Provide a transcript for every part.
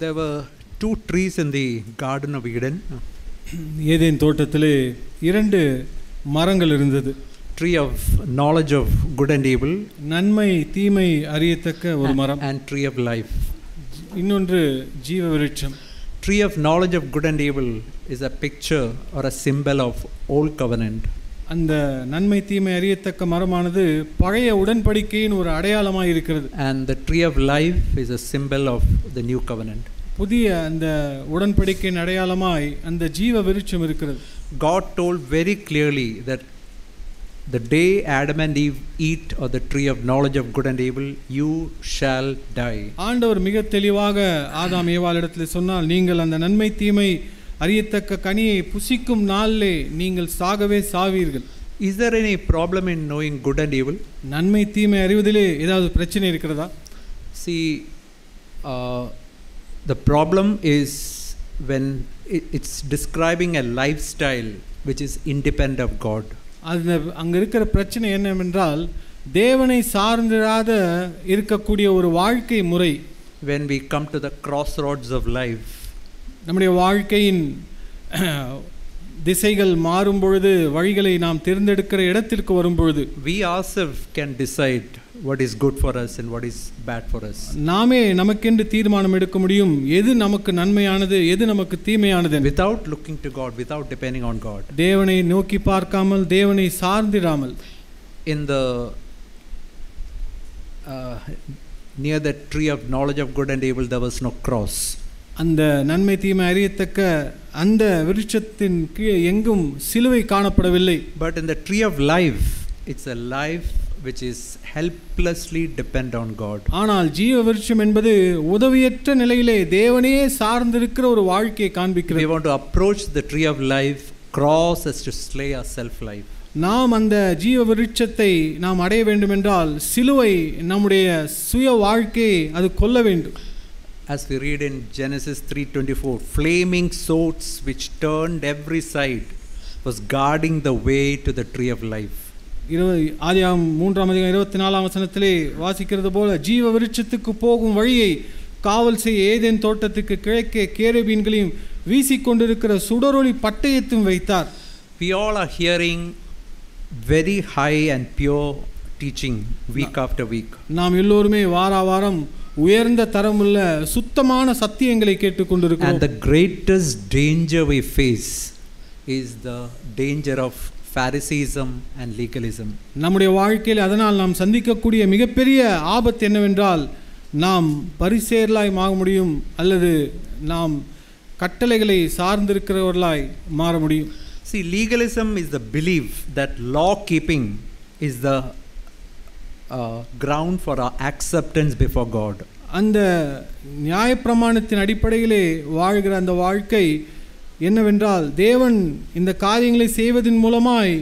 There were two trees in the Garden of Eden. Eden தோட்டத்திலே இரண்டு மரங்கள் இருந்தது. Tree of knowledge of good and evil, நன்மை தீமை அறியத்தக்க ஒரு மரம், and tree of life. இன்னொன்று ஜீவ விருட்சம். Tree of knowledge of good and evil is a picture or a symbol of old covenant. அந்த நன்மை தீமை அறியத்தக்க மரமானது பழைய உடன்படிக்கையின் ஒரு அடையாளமாக இருக்கிறது. And the tree of life is a symbol of the new covenant. புதிய அந்த உடன்படிக்கையின் அடையாளமாய் அந்த ஜீவ விருட்சம் இருக்கிறது. God told very clearly that the day Adam and Eve eat of the tree of knowledge of good and evil, you shall die. ஆண்டவர் மிக தெளிவாக ஆதாம் ஏவாளிடத்தில் சொன்னால், நீங்கள் அந்த நன்மை தீமை அறியத்தக்க கனியை புசிக்கும் நாளிலே நீங்கள் சாகவே சாவீர்கள். Is there any problem in knowing good and evil? நன்மை தீமை அறிவதிலே ஏதாவது பிரச்சனை இருக்கிறதா? See, the problem is when it's describing a lifestyle which is independent of God. அது அங்கே இருக்கிற பிரச்சனை என்னவென்றால், தேவனை சார்ந்திராத இருக்கக்கூடிய ஒரு வாழ்க்கை முறை. When we come to the crossroads of life, நம்முடைய வாழ்க்கையின் திசைகள் மாறும் பொழுது, வழிகளை நாம் தேர்ந்தெடுக்கிற இடத்திற்கு வரும் பொழுது, we ourselves can decide what is good for us and what is bad for us. நாமே நமக்கென்று தீர்மானம் எடுக்க முடியும், எது நமக்கு நன்மையானது எது நமக்கு தீமையானது, without looking to God, without depending on God. தேவனை நோக்கி பார்க்காமல், தேவனை சார்ந்திராமல். In the near the tree of knowledge of good and evil there was no cross. அந்த நன்மை தீமை அறியத்தக்க அந்த விருட்சத்தின் கீழே எங்கும் சிலுவை காணப்படவில்லை. But in the tree of life, it's a life which is helplessly dependent on God. ஆனால் ஜீவ விருட்சம் என்பது உதவியற்ற நிலையிலே தேவனையே சார்ந்திருக்கிற ஒரு வாழ்க்கையை காண்பிக்கிறது. We want to approach the tree of life, cross as to slay our self life. நாம் அந்த ஜீவ விருட்சத்தை நாம் அடைய வேண்டும் என்றால் சிலுவை நம்முடைய சுய வாழ்க்கையை அது கொல்ல வேண்டும். As we read in Genesis 3:24, flaming swords which turned every side was guarding the way to the tree of life. ஆதியாகமம் 3:24 வசனத்திலே வாசிக்கிறது போல, ஜீவ விருட்சத்துக்கு போகும் வழியை காவல் செய்ய ஏதேன் தோட்டத்துக்கு கிழக்கே கேருபீன்களையும் வீசிக்கொண்டிருக்கிற சுடரொளி பட்டயத்தையும் வைத்தார். We all are hearing very high and pure teaching week after week. நாம் எல்லோருமே வாரம் உயர்ந்த தரமுள்ள சுத்தமான சத்தியங்களை கேட்டுக்கொண்டிருக்கிறோம். And the greatest danger we face is the danger of Phariseeism and legalism. நம்முடைய வாழ்க்கையில் அதனால் நாம் சந்திக்கக்கூடிய மிகப்பெரிய ஆபத்து என்னவென்றால், நாம் பரிசேயர்களாய் மாற முடியும் அல்லது நாம் கட்டளைகளை சார்ந்திருக்கிறவர்களாய் மாற முடியும். See, legalism is the belief that law keeping is the ground for our acceptance before God. அந்த நியாயப்பிரமாணத்தின் அடிப்படையிலே வாழ்கிற அந்த வாழ்க்கை என்னவென்றால், தேவன் இந்த காரியங்களை செய்வதன் மூலமாய்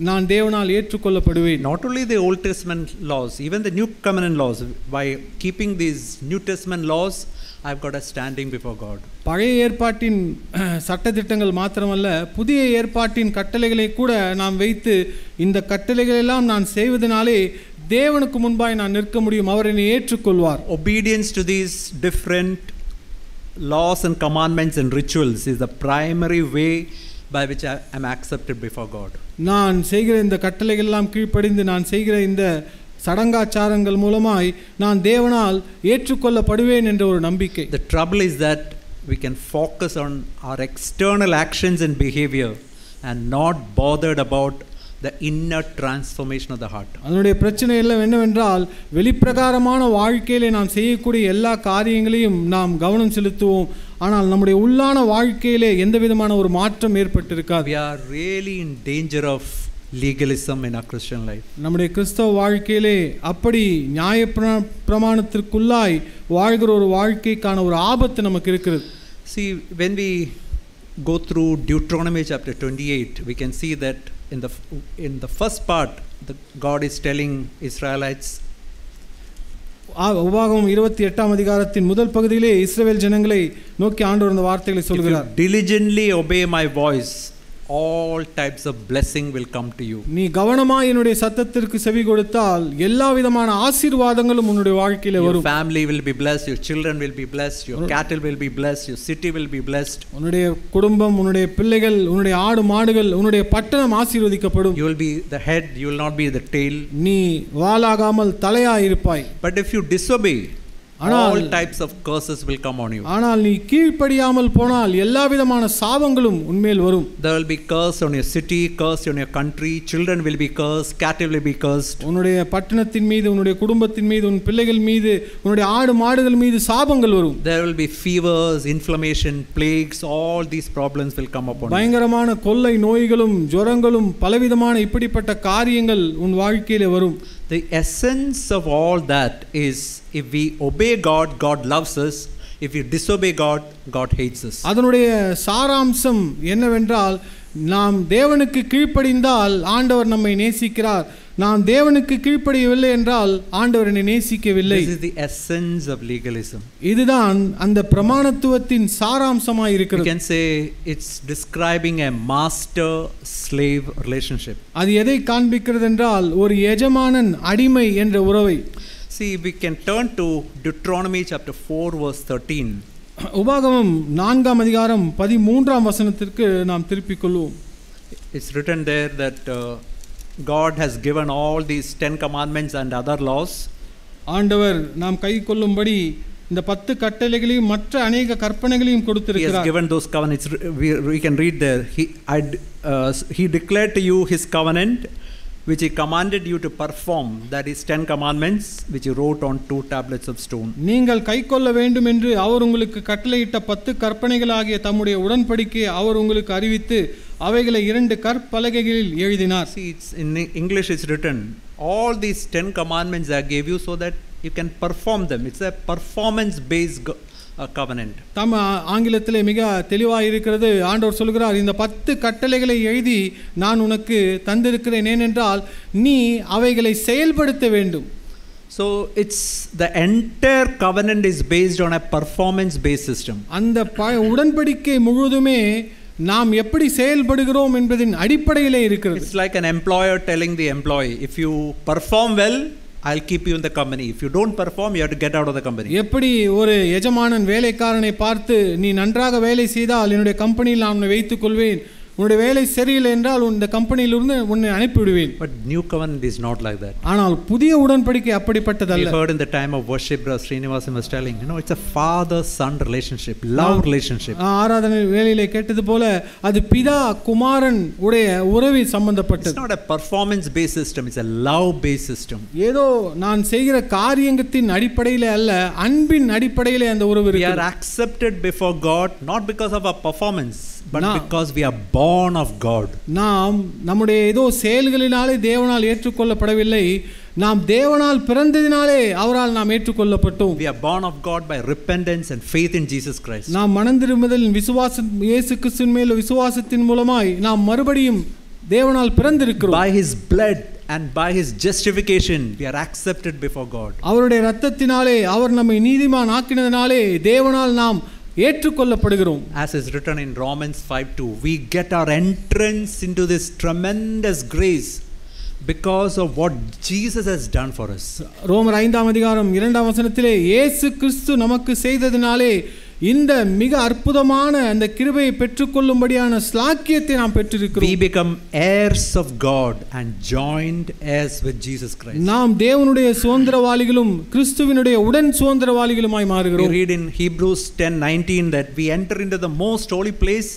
நான் தேவனால் ஏற்றுக்கொள்ளப்படுவேன். Not only the Old Testament laws, even the New Covenant laws. By keeping these New Testament laws, I've got a standing before God. பழைய ஏற்பாட்டின் சட்டதிட்டங்கள் மாத்திரமல்ல, புதிய ஏற்பாட்டின் கட்டளைகளை கூட நாம் வைத்து இந்த கட்டளைகள் எல்லாம் நான் செய்வதனாலே தேவனுக்கு முன்பாய் நான் நிற்க முடியும், அவர் என்னை ஏற்றுக்கொள்வார். Obedience to these different laws and commandments and rituals is the primary way by which I am accepted before God. நான் செய்கிற இந்த கட்டளைகள் எல்லாம் கீழ்ப்படிந்து நான் செய்கிற இந்த சடங்காச்சாரங்கள் மூலமாய் நான் தேவனால் ஏற்றுக்கொள்ளப்படுவேன் என்ற ஒரு நம்பிக்கை. The trouble is that we can focus on our external actions and behavior and not bothered about the inner transformation of the heart. அதனுடைய பிரச்சனை எல்லாம் என்னவென்றால், வெளிப்பிரகாரமான வாழ்க்கையிலே நாம் செய்யக்கூடிய எல்லா காரியங்களையும் நாம் கவனம் செலுத்துவோம், ஆனால் நம்முடைய உள்ளான வாழ்க்கையிலே எந்த விதமான ஒரு மாற்றம் ஏற்பட்டிருக்காது. We are really in danger of legalism in our Christian life. நம்முடைய கிறிஸ்தவ வாழ்க்கையிலே அப்படி நியாய பிரமாணத்திற்குள்ளாய் வாழ்கிற ஒரு வாழ்க்கைக்கான ஒரு ஆபத்து நமக்கு இருக்கிறது. See, when we go through Deuteronomy chapter 28, we can see that in the first part, God is telling Israelites. உபாகமம் 28ஆம் அதிகாரத்தின் முதல் பகுதியிலே இஸ்ரவேல் ஜனங்களை நோக்கி ஆண்டவர் இந்த வார்த்தைகளை சொல்கிறார். Diligently obey my voice all types of blessing will come to you. நீ கவனமாய் என்னுடைய சத்தத்திற்கு செவி கொடுத்தால் எல்லா விதமான ஆசீர்வாதங்களும் உன்னுடைய வாழ்க்கையில Your வரும். family will be blessed, your children will be blessed, your cattle will be blessed, your city will be blessed. உன்னுடைய குடும்பம், உன்னுடைய பிள்ளைகள், உன்னுடைய ஆடு மாடுகள், உன்னுடைய பட்டணம் ஆசீர்வதிக்கப்படும். You will be the head, you will not be the tail. நீ வாலாகாமல் தலையாய் இருப்பாய். But if you disobey, all types of curses will come on you. ஆனால் நீ கீழ்ப்படியாமல் போனால் எல்லா விதமான சாபங்களும் உன்மேல் வரும். There will be curse on your city, curse on your country, children will be cursed, cattle will be cursed. உன்னுடைய பட்டணத்தின் மீது, உன்னுடைய குடும்பத்தின் மீது, உன் பிள்ளைகள் மீது, உன்னுடைய ஆடு மாடுகள் மீது சாபங்கள் வரும். There will be fevers, inflammation, plagues, all these problems will come upon you. பயங்கரமான கொள்ளை நோய்களும் ஜுரங்களும் பலவிதமான இப்படிப்பட்ட காரியங்கள் உன் வாழ்க்கையிலே வரும். The essence of all that is, if we obey God, God loves us. If we disobey God, God hates us. அதனுடைய சாராம்சம் என்னவென்றால், நாம் தேவனுக்கு கீழ்ப்படிந்தால் ஆண்டவர் நம்மை நேசிக்கிறார், நாம் தேவனுக்கு கீழ்ப்படியவில்லை என்றால் ஆண்டவர் என்னை நேசிக்கவில்லை. This is the essence of legalism. இதுதான் அந்த பிரமாணத்துவத்தின் சாராம்சமாய் இருக்கிறது. You can say it's describing a master slave relationship. அது எதை காண்பிக்கிறது என்றால் ஒரு எஜமானன் அடிமை என்ற உறவை. See, we can turn to Deuteronomy chapter 4 verse 13. உபாகமம் 4ஆம் அதிகாரம் 13ஆம் வசனத்திற்கு நாம் திருப்பிக் கொள்வோம். It's written there that God has given all these 10 commandments and other laws. ஆண்டவர் நாம் கைக்கொள்ளும்படி இந்த 10 கட்டளைகளையும் மற்ற அநேக கற்பனைகளையும் He கொடுத்திருக்கிறார். has given those covenants. We can read there. He declared to you his covenant, which he commanded you to perform. That is 10 commandments, which he wrote on 2 tablets of stone. நீங்கள் கைக்கொள்ள வேண்டும் என்று அவர் உங்களுக்கு கட்டளையிட்ட 10 கற்பனைகளாகிய தம்முடைய உடன்படிக்கையை அவர் உங்களுக்கு அறிவித்து அவைகளை 2 கற்பலகைகளில் எழுதினார். See, it's in English it's written, all these 10 commandments I gave you so that you can perform them. It's a performance based covenant. ஆங்கிலத்திலே மிக தெளிவாக இருக்கிறது. ஆண்டவர் சொல்கிறார், இந்த 10 கட்டளைகளை எழுதி நான் உனக்கு தந்திருக்கிறேன், ஏனென்றால் நீ அவைகளை செயல்படுத்த வேண்டும். So it's the entire covenant is based on a performance based system. அந்த உடன்படிக்கை முழுவதுமே நாம் எப்படி செயல்படுகிறோம் என்பதின் அடிப்படையிலே இருக்கிறது. It's like an employer telling the employee, if you perform well, I'll keep you in the company. If you don't perform, you have to get out of the company. எப்படி ஒரு எஜமானன் வேலைக்காரனை பார்த்து, நீ நன்றாக வேலை செய்தால் என்னுடைய கம்பெனியில் நான் உன்னை வைத்துக் கொள்வேன், உன்னுடைய வேலை சரியில்லை என்றால் இந்த கம்பெனியிலிருந்து உன்னை அனுப்பிவிடுவேன். But new covenant is not like that. ஆனால் புதிய உடன்படிக்கை அப்படிப்பட்டதல்ல. We heard in the time of worship, Brother Srinivasan was telling, it's a father-son relationship, love relationship. ஆராதனை வேளையிலே கேட்டது போல அது பிதா குமாரன் உடைய உறவில் சம்பந்தப்பட்டது. It's not a performance-based system, it's a love-based system. ஏதோ நான் செய்கிற காரியத்தின் அடிப்படையிலே அல்ல, அன்பின் அடிப்படையிலே அந்த உறவு We இருக்கிறது. are accepted before God not because of our performance, but because we are born of God. நாம் நம்முடைய ஏதோ செயல்களினாலே தேவனால் ஏற்றுக்கொள்ளப்படவில்லை, நாம் தேவனால் பிறந்ததினாலே அவரால் நாம் ஏற்றுக்கொள்ளப்பட்டோம். We are born of God by repentance and faith in Jesus Christ. நாம் மனந்திரும்புதல் விசுவாசம் இயேசு கிறிஸ்துவின் மேல் விசுவாசத்தின் மூலமாய் நாம் மறுபடியும் தேவனால் பிறந்திருக்கிறோம். By his blood and by his justification we are accepted before God. அவருடைய இரத்தத்தினாலே அவர் நம்மை நீதிமான் ஆக்கினதினாலே தேவனால் நாம் ஏற்றுக்கொள்ளப்படுகிறோம். As is written in Romans 5:2, we get our entrance into this tremendous grace because of what Jesus has done for us. ரோமர் 5ஆம் அதிகாரம் 2ஆம் வசனத்திலே இயேசு கிறிஸ்து நமக்கு செய்ததினாலே இந்த மிக அற்புதமான அந்த கிருபையை பெற்றுக்கொள்ளும்படியான ஸ்லாக்கியத்தை நாம் பெற்றிருக்கிறோம். We become heirs of God and joined heirs with Jesus Christ. நாம் தேவனுடைய சுதந்திரவாளிகளும் கிறிஸ்துவினுடைய உடன் சுதந்திரவாளிகளுமாய் மாறுகிறோம். We read in Hebrews 10:19 that we enter into the most holy place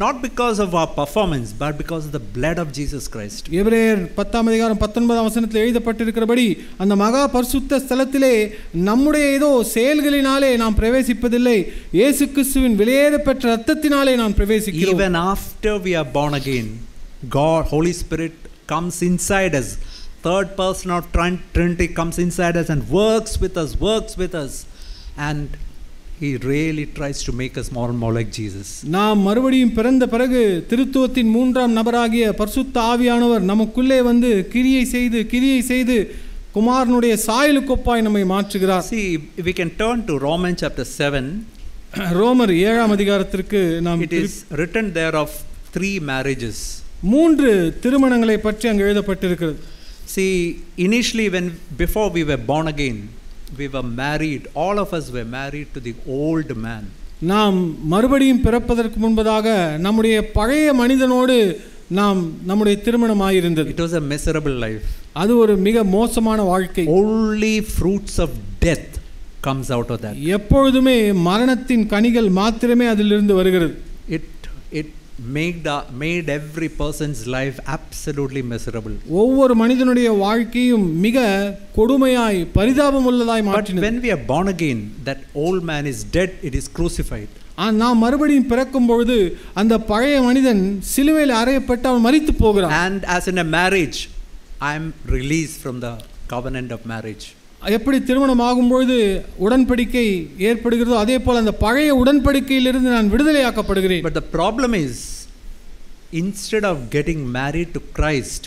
not because of our performance but because of the blood of Jesus Christ. எபிரேயர் 10ஆம் அதிகாரம் 19ஆம் வசனத்தில் எழுதப்பட்டிருக்கிறபடி அந்த மகா பரிசுத்த ஸ்தலத்திலே நம்முடைய ஏதோ செயல்களினாலே நாம் பிரவேசிப்பதில்லை, இயேசு கிறிஸ்துவின் விலையேறப்பெற்ற இரத்தத்தினாலே நாம் பிரவேசிக்கிறோம். Even after we are born again, God, Holy Spirit comes inside us. Third person of Trinity comes inside us and works with us and he really tries to make us more and more like Jesus. நாம் மறுபடியும் பிறந்த பிறகு திருத்துவத்தின் 3ஆம் நபராகிய பரிசுத்த ஆவியானவர் நமக்குள்ளே வந்து கிரியை செய்து குமாரனுடைய சாயலுக்கொப்பாய் நம்மை மாற்றுகிறார். See, we can turn to Romans chapter 7. ரோமர் 7ஆம் அதிகாரத்திற்கு நாம் It is written there of 3 marriages. 3 திருமணங்களை பற்றி அங்கு எழுதப்பட்டிருக்கிறது. See, initially before we were born again, we were married, all of us were married to the old man. நாம் மறுபடியும் பிறப்பதற்கு முன்பதாக நம்முடைய பழைய மனிதனோடு நாம் நம்முடைய திருமணமாய் இருந்தது. It was a miserable life. அது ஒரு மிக மோசமான வாழ்க்கை. Only fruits of death comes out of that. எப்பொழுதுமே மரணத்தின் கனிகள் மாத்திரமே அதிலிருந்து வருகிறது. It made every person's life absolutely miserable. ஒவ்வொரு மனிதனுடைய வாழ்க்கையும் மிக கொடுமையாய் பரிதாபம் உள்ளதாய் மாற்றினது. But when we are born again, that old man is dead, it is crucified. நாம் மறுபடியும் பிறக்கும் பொழுது அந்த பழைய மனிதன் சிலுவையில் அறையப்பட்டு அவன் மரித்து போகிறான். And as in a marriage, I am released from the covenant of marriage. எப்படி திருமணம் ஆகும்பொழுது உடன்படிக்கை ஏற்படுகிறதோ அதே போல அந்த பழைய உடன்படிக்கையிலிருந்து நான் விடுதலையாக்கப்படுகிறேன். But the problem is, instead of getting married to Christ,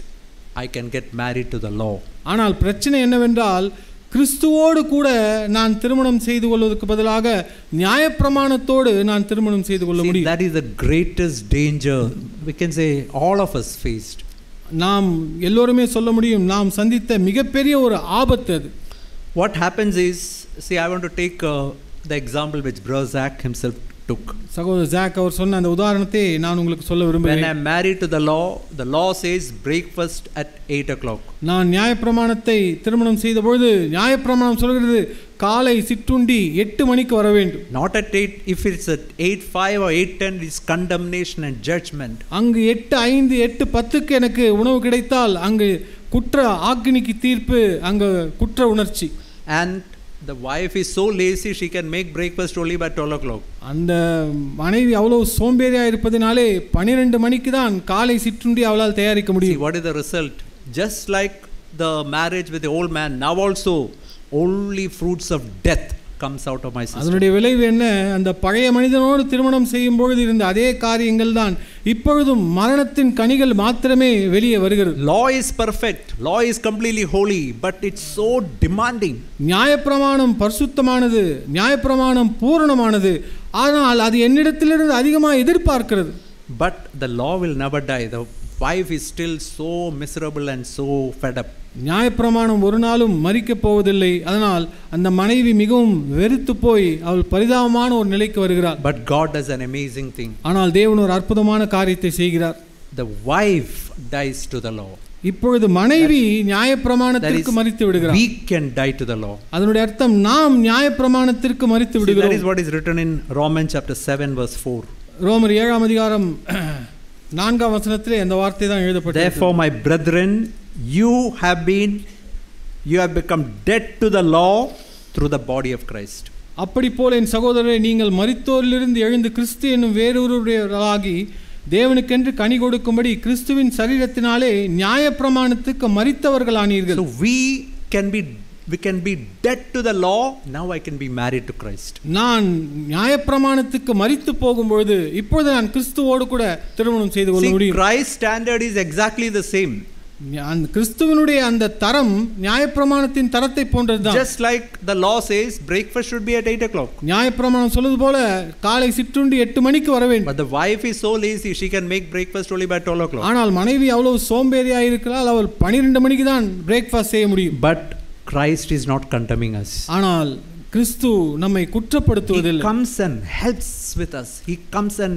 I can get married to the law. ஆனால் பிரச்சனை என்னவென்றால் கிறிஸ்துவோடு கூட நான் திருமணம் செய்து கொள்வதற்கு பதிலாக நியாயப்பிரமாணத்தோடு நான் திருமணம் செய்து கொள்ள முடியும். That is the greatest danger we can say all of us faced. நாம் எல்லோருமே சொல்ல முடியும் நாம் சந்தித்த மிகப்பெரிய ஒரு ஆபத்து அது. What happens is, see, I want to take the example which Brother Zach himself took. சகோதரர் ஜாக் அவர் சொன்ன அந்த உதாரணத்தை நான் உங்களுக்கு சொல்ல விரும்புகிறேன். When I am married to the law says breakfast at 8 o'clock. நான் நியாயப்பிரமாணத்தை திருமணம் செய்த பொழுது நியாயப்பிரமாணம் சொல்கிறது காலை சிற்றுண்டி 8 மணிக்கு வர வேண்டும். Not at 8. If it's at 8:05 or 8:10, it's condemnation and judgment. அங்கு 8:05 8:10க்கு எனக்கு உணவு கிடைத்தால் அங்கு குற்ற ஆக்கினிக்கு தீர்ப்பு, அங்கு குற்ற உணர்ச்சி. And the wife is so lazy she can make breakfast only by 12 o'clock. அந்த மனைவி அவ்வளவு சோம்பேறியா இருப்பதினாலே 12 மணிக்கு தான் காலை சிற்றுண்டி அவளால் தயாரிக்க முடியும். See, what is the result? Just like the marriage with the old man, now also only fruits of death comes out of my system. அதனுடைய விளைவு என்ன? அந்த பழைய மனிதனோடு திருமணம் செய்யும் பொழுது இருந்த அதே காரியங்கள் தான் இப்பொழுதும் மரணத்தின் கனிகள் மாத்திரமே வெளியே வருகிறது. Law is perfect, law is completely holy, but it's so demanding. நியாயப்பிரமாணம் பரிசுத்தமானது, நியாயப்பிரமாணம் பூரணமானது, ஆனால் அது என்னிடத்திலிருந்து அதிகமாக எதிர்பார்க்கிறது. But the law will never die. The wife is still so miserable and so fed up. நியாயப்பிரமாணம் ஒரு நாளும் மரிக்கப் போவதில்லை. அதனால் அந்த மனைவி மிகவும் வெறுத்து போய் அவள் பரிதாபமான ஒரு நிலைக்கு வருகிறாள். But God does an amazing thing. ஆனால் தேவன் ஒரு அற்புதமான காரியத்தை செய்கிறார். The wife dies to the law. இப்பொழுது மனைவி நியாயப்பிரமாணத்திற்கு மரித்து விடுகிறார். We can die to the law. அதனுடைய அர்த்தம் நாம் நியாயப்பிரமாணத்திற்கு மரித்து விடுகிறோம். That is what is written in Romans chapter 7 verse 4. ரோமர் 7 அதிகாரம் 4 வசனத்திலே அந்த வார்த்தை தான் எழுதப்பட்டிருக்கிறது. Therefore my brethren, you have become dead to the law through the body of Christ. அப்படி போல என் சகோதரரே, நீங்கள் மரித்தோரிலிருந்து எழுந்து கிறிஸ்து என்னும் வேறொருவராகி தேவனுக்கென்று கனி கொடுக்கும்படி கிறிஸ்துவின் சரீரத்தினாலே நியாயப்பிரமாணத்துக்கு மரித்தவர்களானீர்கள். So we can be dead to the law, now I can be married to Christ. நான் நியாயப்பிரமாணத்துக்கு மரித்து போகும்போது இப்பொழுது நான் கிறிஸ்துவோடு கூட திருமணம் செய்து கொள்ள முடியும். Christ's standard is exactly the same. கிறிஸ்துவினுடைய அந்த தரம் நியாயப்பிரமாணத்தின் தரத்தை போன்றதுதான். Just like the law says breakfast should be at 8 o'clock. நியாயப்பிரமாணம் சொல்வது போல காலை சிற்றுண்டி 8 மணிக்கு வர வேண்டும். But the wife is so lazy she can make breakfast only by 12 o'clock. ஆனால் மனைவி அவ்வளவு சோம்பேறியா இருக்கிறாள், அவள் 12 மணிக்கு தான் பிரேக்ஃபாஸ்ட் செய்ய முடியும். But Christ is not condemning us. ஆனால் கிறிஸ்து நம்மை குற்றப்படுத்துவதில்லை. He comes and helps with us. He comes and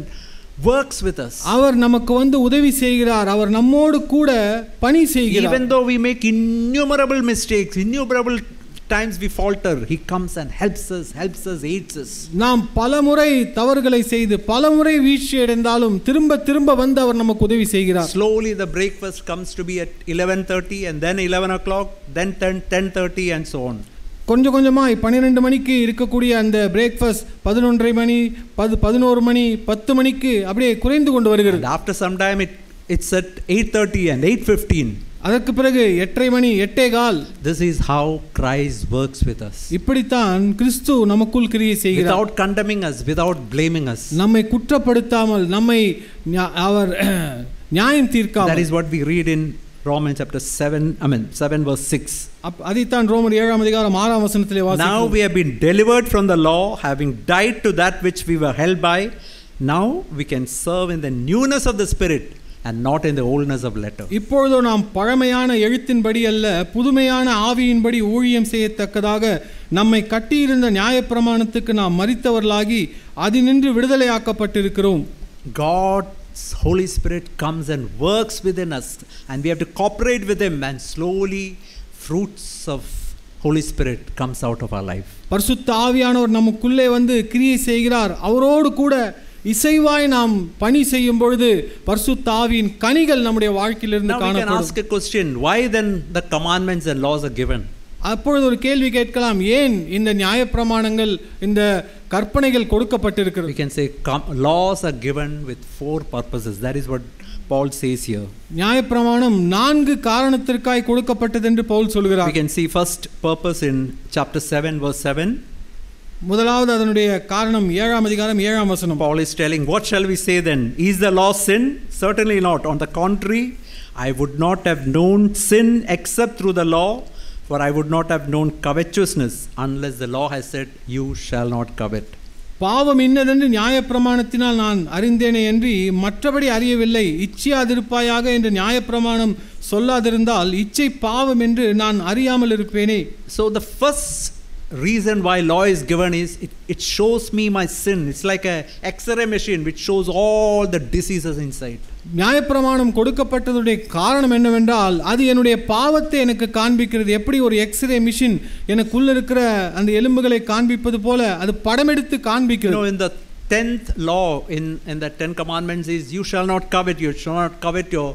works with us. அவர் நமக்கு வந்து உதவி செய்கிறார். அவர் நம்மோடு கூட பணி செய்கிறார். Even though we make innumerable mistakes, innumerable times we falter, he comes and helps us, aids us. நாம் பலமுறை தவறுகளை செய்து பலமுறை வீழ்ச்சி அடைந்தாலும் திரும்ப திரும்ப வந்து அவர் நமக்கு உதவி செய்கிறார். Slowly the breakfast comes to be at 11:30 and then 11 o'clock, then 10:30 and so on. கொஞ்சம் கொஞ்சமாய் 12 மணிக்கு இருக்கக்கூடிய அந்த பிரேக்ஃபாஸ்ட் 11:30 மணி 11 மணி 10 மணிக்கு அப்படியே குறைந்து கொண்டு வருகிறது. And after some time it's at 8:30 and 8:15. அதற்கு பிறகு 8:30 மணி 8:15. This is how Christ works with us. இப்படித்தான் கிறிஸ்து நமக்குள் கிரியை செய்கிறார். Without condemning us, without blaming us. நம்மை குற்றப்படுத்தாமல் நம்மை அவர் நியாயம் தீர்க்காமல். That is what we read in Romans chapter 7 verse 6. அதைத்தான் ரோமர் 7 அதிகாரம் 6 வசனத்திலே வாசிக்கிறோம். Now we have been delivered from the law, having died to that which we were held by, Now we can serve in the newness of the Spirit and not in the oldness of letter. இப்பொழுதோ நாம் பழமையான எழுத்தின்படி அல்ல புதுமையான ஆவியின்படி ஊழியம் செய்யத்தக்கதாக நம்மை கட்டியிருந்த நியாயப்பிரமாணத்துக்கு நாம் மரித்தவர்களாகி அதினின்று விடுதலையாக்கப்பட்டிருக்கிறோம். God's Holy Spirit comes and works within us, and we have to cooperate with Him, and slowly fruits of Holy Spirit comes out of our life. பரிசுத்த ஆவியானவர் நமக்குள்ளே வந்து கிரியை செய்கிறார். அவரோடு கூட இசைவாய் நாம் பணி செய்யும் பொழுது பரிசுத்த ஆவியின் கனிகள் நம்முடைய வாழ்க்கையிலிருந்து காணப்படும். Now we can ask a question, why then the commandments and laws are given? அப்பொழுது ஒரு கேள்வி கேட்கலாம், ஏன் இந்த நியாயப்பிரமாணங்கள் இந்த கற்பனைகள் கொடுக்கப்பட்டிருக்கிறது? We can say laws are given with 4 purposes. That is what Paul says here. நியாயப்பிரமாணம் 4 காரணத்திற்காய் கொடுக்கப்பட்டது என்று பவுல் சொல்கிறார். We can see first purpose in chapter 7 verse 7. முதலாவது அதனுடைய காரணம் 7ஆம் அதிகாரம் 7ஆம் வசனம். Paul is telling, what shall we say then? Is the law sin? Certainly not. On the contrary, I would not have known sin except through the law, for I would not have known covetousness unless the law has said, you shall not covet. பாவம் இன்னதென்று நியாயப்பிரமாணத்தினால் நான் அறிந்தேனே என்று மற்றபடி அறியவில்லை. இச்சையாதிருப்பாயாக என்று நியாயப்பிரமாணம் சொல்லாதிருந்தால் இச்சை பாவம் என்று நான் அறியாமல் இருப்பேனே. So the first reason why law is given is it shows me my sin. It's like a X-ray machine which shows all the diseases inside. நியாயப்பிரமாணம் கொடுக்கப்பட்டதுடைய காரணம் என்னவென்றால் அது என்னுடைய பாவத்தை எனக்கு காண்பிக்கிறது. எப்படி ஒரு எக்ஸ்ரே மிஷின் எனக்குள்ள இருக்கிற அந்த எலும்புகளை காண்பிப்பது போல அது படம் எடுத்து காண்பிக்கிறது. You know, in the 10th law in the 10 commandments is you shall not covet. You shall not covet your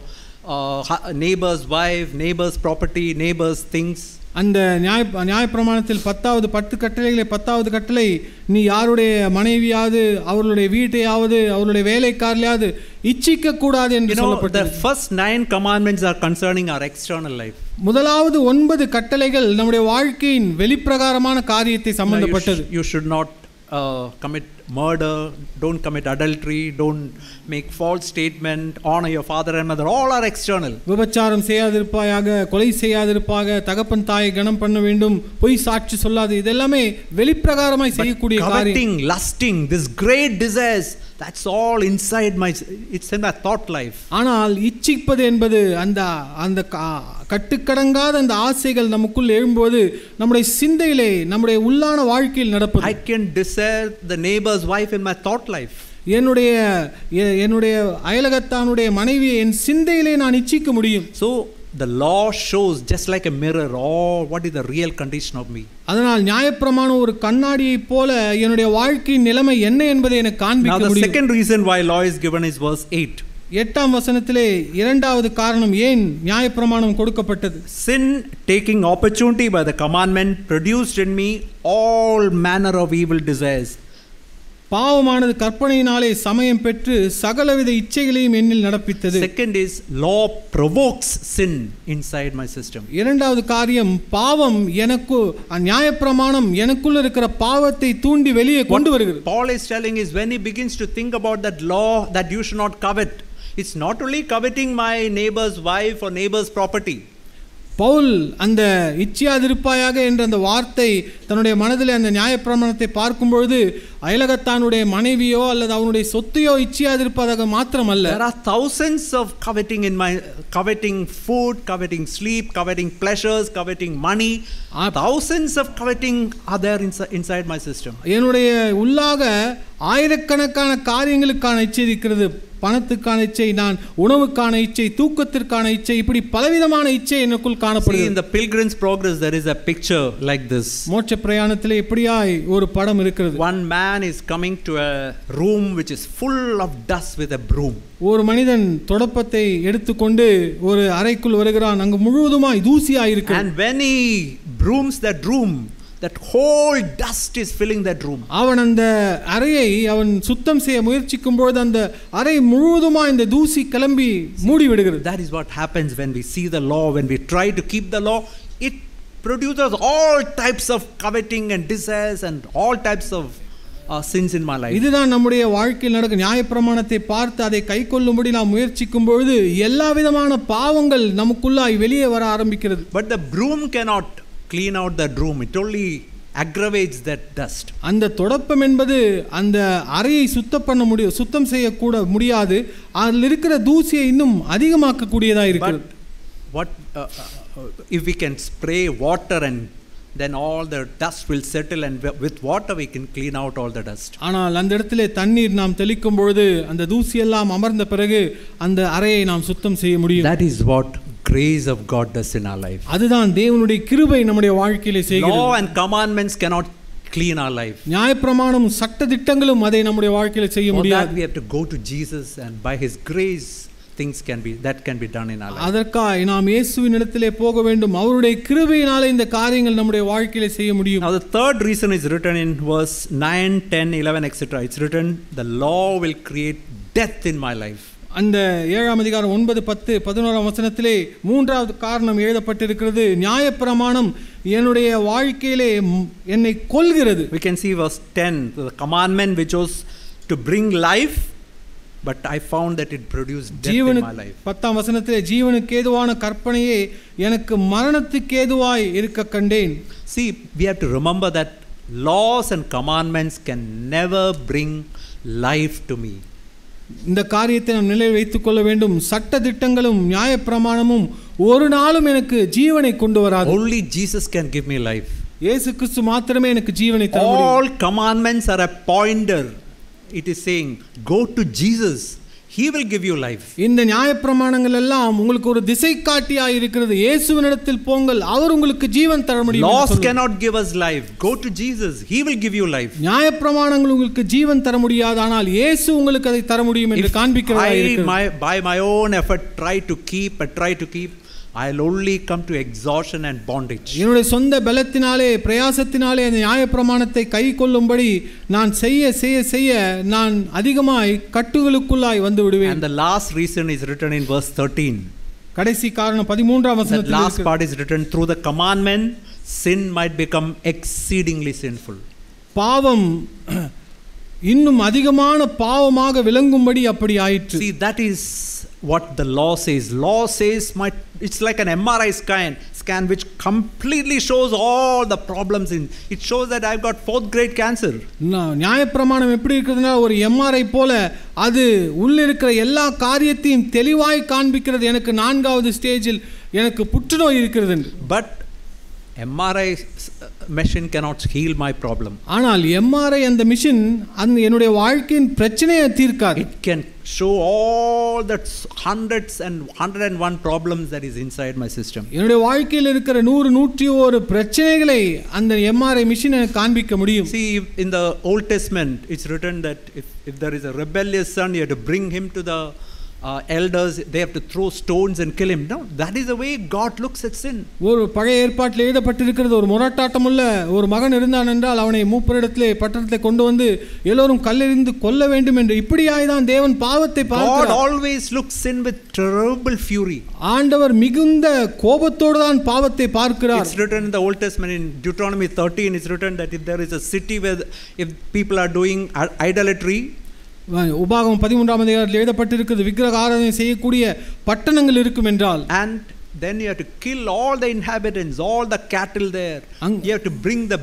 neighbor's wife, neighbor's property, neighbor's things. அந்த நியாயப்பிரமாணத்தில் 10 கட்டளைகளை 10வது கட்டளை, நீ யாருடைய மனைவியாவது அவர்களுடைய வீட்டையாவது அவருடைய வேலைக்காரலையாவது இச்சிக்க கூடாது என்று சொல்லப்பட்டது. The first 9 commandments are concerning our external life. முதலாவது 9 கட்டளைகள் நம்முடைய வாழ்க்கையின் வெளிப்பிரகாரமான காரியத்தை சம்பந்தப்பட்டது. You should not commit murder, don't commit adultery, don't make false statement, honor your father and mother. All are external. விபச்சாரம் செய்யாதிருப்பாயாக, கொலை செய்யாதிருப்பாக, தகப்பன் தாயை கனம் பண்ண வேண்டும், பொய் சாட்சி சொல்லாது, இதெல்லாமே வெளிப்பிரகாரமாய் செய்யக்கூடிய காரியம். Coveting, lusting, this great desires, that's all inside it's in my thought life. ஆனால் இச்சிப்பது என்பது அந்த கட்டுக்கடங்காத அந்த ஆசைகள் நமக்குள் எழும்போது நம்முடைய சிந்தையிலே நம்முடைய உள்ளான வாழ்க்கையில் நடப்பது. I can desire the neighbor's wife in my thought life. என்னுடைய அயலகத்தானுடைய மனைவியை என் சிந்தையிலே நான் இச்சிக்க முடியும். So the law shows just like a mirror what is the real condition of me. அதனால் நியாயப்பிரமாணம் ஒரு கண்ணாடியை போல என்னுடைய வாழ்க்கையின் நிலைமை என்ன என்பதை எனக்கு காண்பிக்க முடியும். Now the second reason why law is given is verse 8. 8ஆம் வசனத்திலே இரண்டாவது காரணம் ஏன் நியாயப்பிரமாணம் கொடுக்கப்பட்டது. Sin, taking opportunity by the commandment, produced in me all manner of evil desires. பாவமானது கற்பனையினாலே சமயம் பெற்று சகலவித இச்சைகளையும் என்னில் நடப்பித்தது. Second is law provokes sin inside my system. இரண்டாவது காரியம், பாவம் எனக்கு நியாயப்பிரமாணம் எனக்குள்ள இருக்கிற பாவத்தை தூண்டி வெளியே கொண்டு வருகிறது. Paul is telling is when he begins to think about that law that you should not covet, it's not only coveting my neighbor's wife or neighbor's property. Pavul அந்த இச்சையாதிருப்பாயாக என்ற அந்த வார்த்தை தன்னுடைய மனதில் அந்த நியாயப்பிரமாணத்தை பார்க்கும்பொழுது அயலகத்தானுடைய மனைவியோ அல்லது அவனுடைய சொத்தையோ இச்சையாதிருப்பதாக மாத்திரமல்ல. There are thousands of coveting food, coveting sleep, coveting pleasures, coveting money. Thousands of coveting are there inside my system. என்னுடைய உள்ளாக ஆயிரக்கணக்கான காரியங்களுக்கான இச்சை இருக்கிறது. பணத்துக்கான இச்சை, நான் உணவுக்கான இச்சை, தூக்கத்திற்கான இச்சை, இப்படி பலவிதமான இச்சை எனக்குள் காணப்படுகிறது. In the Pilgrim's Progress there is a picture like this. மோட்ச பிரயாணத்திலே இப்படியாய் ஒரு படம் இருக்கிறது. One man is coming to a room which is full of dust with a broom. ஒரு மனிதன் தொடப்பத்தை எடுத்துக்கொண்டு ஒரு அறைக்குள் வருகிறான். அங்கு முழுவதுமாய் தூசியாய் இருக்கு. And when he brooms that room, that whole dust is filling that room. அவன் அந்த அறையை அவன் சுத்தம் செய்ய முயற்சிக்கும் பொழுது அந்த அறை முழுவதுமாய் இந்த தூசி கிளம்பி மூடி விடுகிறது. That is what happens when we see the law, when we try to keep the law. It produces all types of coveting and desires and all types of sins in my life. இதுதான் நம்முடைய வாழ்க்கையில் நடக்கும். நியாயப்பிரமாணத்தை பார்த்து அதை கைக்கொள்ளும்படி நாம் முயற்சிக்கும் பொழுது எல்லா விதமான பாவங்கள் நமக்குள்ளாய் வெளியே வர ஆரம்பிக்கிறது. But the broom cannot clean out that room. It only aggravates that dust. அந்த தொடப்பம் என்பது அந்த அறையை சுத்தம் செய்யக்கூட முடியாது, அதில் இருக்கிற தூசியை இன்னும் அதிகமாக்க கூடியதாக இருக்கிறது. What if we can spray water and then all the dust will settle, and with water we can clean out all the dust. ஆனால் அந்த இடத்திலே தண்ணீர் நாம் தெளிக்கும் பொழுது அந்த தூசி எல்லாம் அமர்ந்த பிறகு அந்த அறையை நாம் சுத்தம் செய்ய முடியும். That is what grace of God does in our life. அதுதான் தேவனுடைய கிருபை நம்முடைய வாழ்க்கையிலே செய்கிறது. Law and commandments cannot clean our life. நியாயப்பிரமாணம் சட்ட திட்டங்களும் அதை நம்முடைய வாழ்க்கையிலே செய்ய முடியாது. For that we have to go to Jesus, and by his grace things can be done in our life. அதற்காக நாம் இயேசுவின் இடத்திலே போக வேண்டும். அவருடைய கிருபையினாலே இந்த காரியங்கள் நம்முடைய வாழ்க்கையிலே செய்ய முடியும். Now the third reason is written in verse 9, 10, 11 etc. It's written, the law will create death in my life. அந்த 7ஆம் அதிகாரம் 9, 10, 11ஆம் வசனத்திலே மூன்றாவது காரணம் எழுதப்பட்டிருக்கிறது. நியாயப்பிரமாணம் என்னுடைய வாழ்க்கையிலே என்னை கொல்கிறது. We can see verse 10, the commandment which was to bring life, but I found that it produced death in my life. 10ஆம் வசனத்திலே ஜீவனுக்கு ஏதுவான கற்பனையே எனக்கு மரணத்துக்கு ஏதுவாய் இருக்க கண்டேன். See, we have to remember that laws and commandments can never bring life to me. இந்த காரியத்தை நாம் நிலையில் வைத்துக் கொள்ள வேண்டும். சட்ட திட்டங்களும் நியாயப்பிரமாணமும் ஒரு நாளும் எனக்கு ஜீவனை கொண்டு வராது. Only Jesus can give me life. இயேசு கிறிஸ்து மாத்திரமே எனக்கு ஜீவனை தர முடியும். All commandments are a pointer. It is saying, go to Jesus, he will give you life. இந்த நியாயப்பிரமாணங்கள் எல்லாம் உங்களுக்கு ஒரு திசை காட்டியாய் இருக்கிறது. இயேசுவினிடத்தில் போங்கள், அவர் உங்களுக்கு ஜீவன் தர முடியும். Laws cannot give us life. Go to Jesus, he will give you life. நியாயப்பிரமாணங்கள் உங்களுக்கு ஜீவன் தர முடியாது, ஆனால் இயேசு உங்களுக்கு அதை தர முடியும் என்று காண்பிக்கிறதாக இருக்கிறது. By my own effort try to keep, I'll only come to exhaustion and bondage. என்னுடைய சொந்த பலத்தினாலே பிரயாசத்தினாலே அந்த நியாயப்பிரமாணத்தை கை கொள்ளும்படி நான் செய்ய நான் அதிகமாய் கட்டுகளுக்குள்ளாய் வந்து விடுவேன். And the last reason is written in verse 13. கடைசி காரணம் 13ஆம் வசனத்தில். The last part is written, through the commandment sin might become exceedingly sinful. பாவம் இன்னும் அதிகமான பாவமாக விளங்கும்படி அப்படி ஆயிற்று. See, that is what the law says. Law says it's like an MRI scan which completely shows all the problems in. It shows that I've got 4th grade cancer. நியாயப்பிரமாணம் எப்படி இருக்குதுன்னா ஒரு MRI போல அது உள்ள இருக்கிற எல்லா காரியத்தையும் தெளிவாய் காண்பிக்கிறது. எனக்கு 4வது ஸ்டேஜில் எனக்கு புற்றுநோய் இருக்கிறது. But MRI machine cannot heal my problem. ஆனால் MRI அந்த மிஷின் அந்த என்னுடைய வாழ்க்கையின் பிரச்சனையை தீர்க்காது. It can show all that hundreds and 101 problems that is inside my system. என்னுடைய வாழ்க்கையில் இருக்கிற 101 பிரச்சனைகளை அந்த MRI மிஷின் எனக்கு காண்பிக்க முடியும். See, in the Old Testament it's written that if there is a rebellious son, you have to bring him to the elders, they have to throw stones and kill him. No, that is the way God looks at sin. ஒரு பழைய ஏற்பாட்டில் எழுதப்பட்டிருக்கிறது, ஒரு முரட்டாட்டமுள்ள ஒரு மகன் இருந்தான் என்றால் அவனை மூப்பரிடத்திலே பட்டணத்திலே கொண்டு வந்து எல்லோரும் கல்லெறிந்து கொல்ல வேண்டும் என்று இப்படியாய் தான் தேவன் பாவத்தை பார்க்கிறார். God always looks sin with terrible fury. ஆண்டவர் மிகுந்த கோபத்தோடு தான் பாவத்தை பார்க்கிறார். It's written in the Old Testament in Deuteronomy 13, it's written that if there is a city where if people are doing idolatry, உபாகமம் 13ஆம் அதிகாரத்தில் எழுதப்பட்டிருக்கிறது, விக்கிரக ஆராதனை செய்யக்கூடிய பட்டணங்கள் இருக்கும் என்றால், and then you have to kill all the inhabitants, all the cattle there. You have to bring the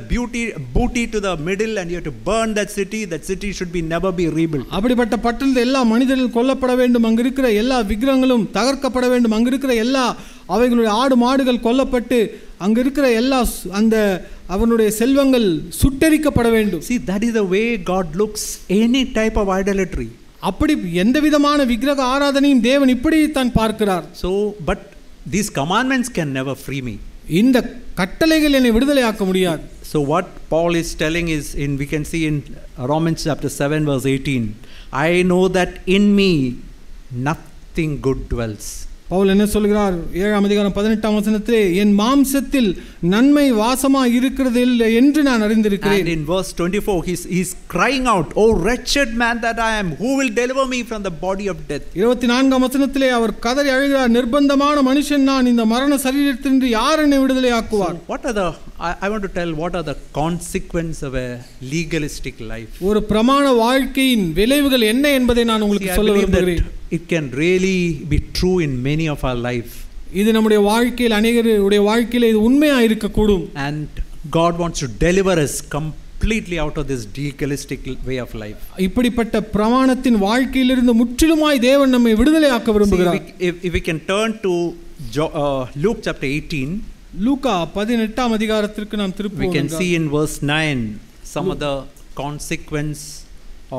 booty to the middle, and you have to burn that city. That city should be never be rebuilt. அப்படிப்பட்ட பட்டணத்தில் எல்லா மனிதர்கள் கொல்லப்பட வேண்டும், அங்க இருக்கிற எல்லா விக்கிரகங்களும் தகர்க்கப்பட வேண்டும், அங்க இருக்கிற எல்லா அவைகளுடைய ஆடு மாடுகள் கொல்லப்பட்டு அங்க இருக்கிற எல்லா அந்த அவனுடைய செல்வங்கள் சுட்டெரிக்கப்பட வேண்டும். See, that is the way God looks any type of idolatry. அப்படி எந்த விதமான விக்கிரக ஆராதனையும் தேவன் இப்படி தான் பார்க்கிறார். So, but these commandments can never free me. இந்த கட்டளைகள் என்னை விடுதலையாக்க முடியாது. So what Paul is telling is, we can see in Romans chapter 7 verse 18, I know that in me nothing good dwells. Pavul என்ன சொல்கிறார்? 7ஆம் அதிகாரம் 18ஆம் வசனத்திலே, என் மாம்சத்தில் நன்மை வாசமா இருக்கிறது இல்லை என்று நான் அறிந்திருக்கிறேன். And in verse 24 he's crying out, oh wretched man that I am, who will deliver me from the body of death? 24ஆம் வசனத்திலே அவர் கதறி அழுகிறார், நிர்பந்தமான மனுஷன் நான், இந்த மரண சரீரத்திலிருந்து யார் என்னை விடுதலையாக்குவார்? What are the I want to tell what are the consequences of a legalistic life? ஒரு பிரமாண வாழ்க்கையின் விளைவுகள் என்ன என்பதை நான் உங்களுக்கு சொல்ல விரும்புகிறேன். It can really be true in many of our life. இது நம்முடைய வாழ்க்கையில் அநேகருடைய வாழ்க்கையில் இது உண்மையா இருக்க கூடும். And God wants to deliver us completely out of this legalistic way of life. இப்படிப்பட்ட பிரமாணத்தின் வாழ்க்கையிலிருந்து முற்றிலுமாய் தேவன் நம்மை விடுதலையாக்க விரும்புகிறார். If we can turn to Luke chapter 18, லூக்கா 18ஆம் அதிகாரத்திற்கு நாம் திருப்புவோம். we can see in verse 9 some of the consequence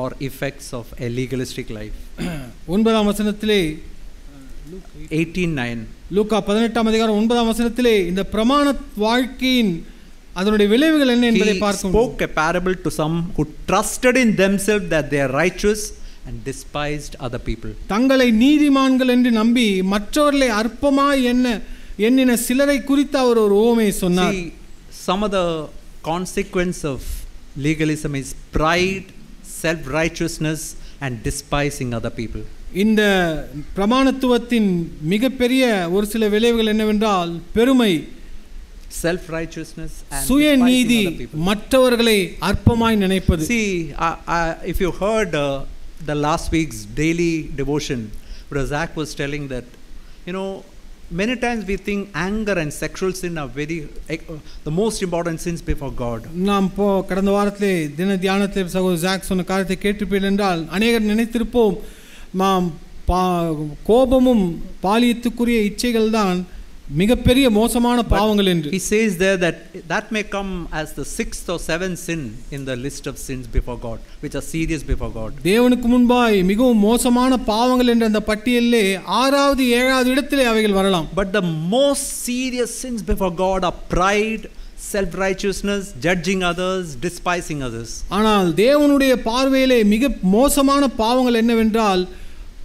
or effects of a legalistic life. 9ஆம் வசனத்திலே 18:9 லூக்கா 18ஆம் அதிகாரம் 9ஆம் வசனத்திலே இந்த பிரமாண வாழ்க்கையின் அதனுடைய விளைவுகள் என்ன என்பதை பார்க்கிறோம். He spoke a parable to some who trusted in themselves that they are righteous and despised other people. தங்களை நீதிமான்கள் என்று நம்பி மற்றவர்களை அற்பமாய் எண்ணின சிலரை குறித்து அவர் ஒரு உவமையை சொன்னார். See, some of the consequence of legalism is pride, self-righteousness and despising other people. இந்த பிரமாணத்துவத்தின் மிகப்பெரிய ஒரு சில விளைவுகள் என்னவென்றால் பெருமை, self-righteousness and சுயநீதி, despising other people. மற்றவர்களை அற்பமாய் நினைப்பது. See, if you heard the last week's daily devotion, where Zach was telling that, many times we think anger and sexual sin are the most important sins before God. நாம் கடந்த வாரத்திலே தின தியானத்தில் சகோதரர் jack சொன்ன காரியத்தை கேட்டிருப்பீர்கள் என்றால் அநேகர் நினைத்திருப்போம் கோபமும் பாலியத்துக்குரிய இச்சைகள் தான் மிகப்பெரிய மோசமான பாவங்கள் என்று. He says there that may come as the 6th or 7th sin in the list of sins before God, which are serious before God. தேவனுக்கு முன்பாய் மிகவும் மோசமான பாவங்கள் என்ற அந்த பட்டியலிலே 6வது 7வது இடத்திலே அவைகள் வரலாம். But the most serious sins before God are pride, self-righteousness, judging others, despising others. ஆனால் தேவனுடைய பார்வையிலே மிக மோசமான பாவங்கள் என்னவென்றால்